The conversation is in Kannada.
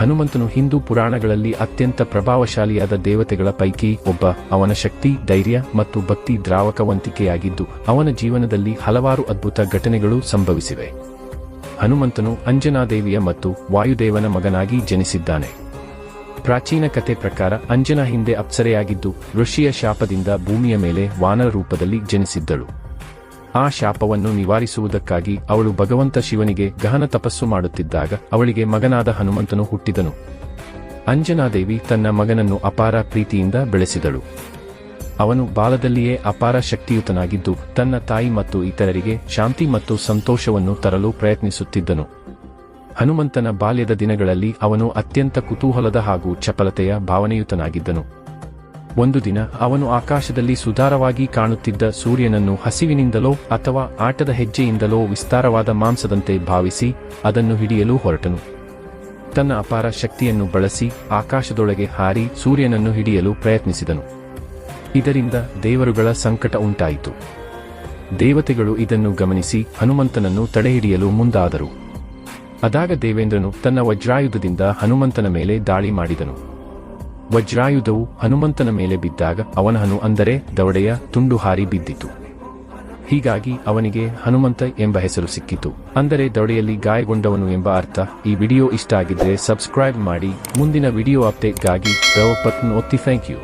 ಹನುಮಂತನು ಹಿಂದೂ ಪುರಾಣಗಳಲ್ಲಿ ಅತ್ಯಂತ ಪ್ರಭಾವಶಾಲಿಯಾದ ದೇವತೆಗಳ ಪೈಕಿ ಒಬ್ಬ. ಅವನ ಶಕ್ತಿ, ಧೈರ್ಯ ಮತ್ತು ಭಕ್ತಿ ದ್ರಾವಕವಂತಿಕೆಯಾಗಿದ್ದು ಅವನ ಜೀವನದಲ್ಲಿ ಹಲವಾರು ಅದ್ಭುತ ಘಟನೆಗಳು ಸಂಭವಿಸಿವೆ. ಹನುಮಂತನು ಅಂಜನಾದೇವಿಯ ಮತ್ತು ವಾಯುದೇವನ ಮಗನಾಗಿ ಜನಿಸಿದ್ದಾನೆ. ಪ್ರಾಚೀನ ಕಥೆ ಪ್ರಕಾರ ಅಂಜನಾ ಹಿಂದೆ ಅಪ್ಸರೆಯಾಗಿದ್ದು ಋಷಿಯ ಶಾಪದಿಂದ ಭೂಮಿಯ ಮೇಲೆ ವಾನರ ರೂಪದಲ್ಲಿ ಜನಿಸಿದ್ದಳು. ಆ ಶಾಪವನ್ನು ನಿವಾರಿಸುವುದಕ್ಕಾಗಿ ಅವಳು ಭಗವಂತ ಶಿವನಿಗೆ ಗಹನ ತಪಸ್ಸು ಮಾಡುತ್ತಿದ್ದಾಗ ಅವಳಿಗೆ ಮಗನಾದ ಹನುಮಂತನು ಹುಟ್ಟಿದನು. ಅಂಜನಾದೇವಿ ತನ್ನ ಮಗನನ್ನು ಅಪಾರ ಪ್ರೀತಿಯಿಂದ ಬೆಳೆಸಿದಳು. ಅವನು ಬಾಲದಲ್ಲಿಯೇ ಅಪಾರ ಶಕ್ತಿಯುತನಾಗಿದ್ದು ತನ್ನ ತಾಯಿ ಮತ್ತು ಇತರರಿಗೆ ಶಾಂತಿ ಮತ್ತು ಸಂತೋಷವನ್ನು ತರಲು ಪ್ರಯತ್ನಿಸುತ್ತಿದ್ದನು. ಹನುಮಂತನ ಬಾಲ್ಯದ ದಿನಗಳಲ್ಲಿ ಅವನು ಅತ್ಯಂತ ಕುತೂಹಲದ ಹಾಗೂ ಚಪಲತೆಯ ಭಾವನೆಯುತನಾಗಿದ್ದನು. ಒಂದು ದಿನ ಅವನು ಆಕಾಶದಲ್ಲಿ ಸುಧಾರವಾಗಿ ಕಾಣುತ್ತಿದ್ದ ಸೂರ್ಯನನ್ನು ಹಸಿವಿನಿಂದಲೋ ಅಥವಾ ಆಟದ ಹೆಜ್ಜೆಯಿಂದಲೋ ವಿಸ್ತಾರವಾದ ಮಾಂಸದಂತೆ ಭಾವಿಸಿ ಅದನ್ನು ಹಿಡಿಯಲು ಹೊರಟನು. ತನ್ನ ಅಪಾರ ಶಕ್ತಿಯನ್ನು ಬಳಸಿ ಆಕಾಶದೊಳಗೆ ಹಾರಿ ಸೂರ್ಯನನ್ನು ಹಿಡಿಯಲು ಪ್ರಯತ್ನಿಸಿದನು. ಇದರಿಂದ ದೇವರುಗಳ ಸಂಕಟ ಉಂಟಾಯಿತು. ದೇವತೆಗಳು ಇದನ್ನು ಗಮನಿಸಿ ಹನುಮಂತನನ್ನು ತಡೆಹಿಡಿಯಲು ಮುಂದಾದರು. ಅದಾಗ ದೇವೇಂದ್ರನು ತನ್ನ ವಜ್ರಾಯುಧದಿಂದ ಹನುಮಂತನ ಮೇಲೆ ದಾಳಿ ಮಾಡಿದನು. ವಜ್ರಾಯುಧವು ಹನುಮಂತನ ಮೇಲೆ ಬಿದ್ದಾಗ ಅವನ ಹನು ಅಂದರೆ ದವಡೆಯ ತುಂಡು ಹಾರಿ ಬಿದ್ದಿತು. ಹೀಗಾಗಿ ಅವನಿಗೆ ಹನುಮಂತ ಎಂಬ ಹೆಸರು ಸಿಕ್ಕಿತು, ಅಂದರೆ ದವಡೆಯಲ್ಲಿ ಗಾಯಗೊಂಡವನು ಎಂಬ ಅರ್ಥ. ಈ ವಿಡಿಯೋ ಇಷ್ಟ ಆಗಿದ್ರೆ ಸಬ್ಸ್ಕ್ರೈಬ್ ಮಾಡಿ. ಮುಂದಿನ ವಿಡಿಯೋ ಅಪ್ಡೇಟ್ಗಾಗಿ ಬೆಲ್ ಬಟನ್ ಒತ್ತಿ. Thank you.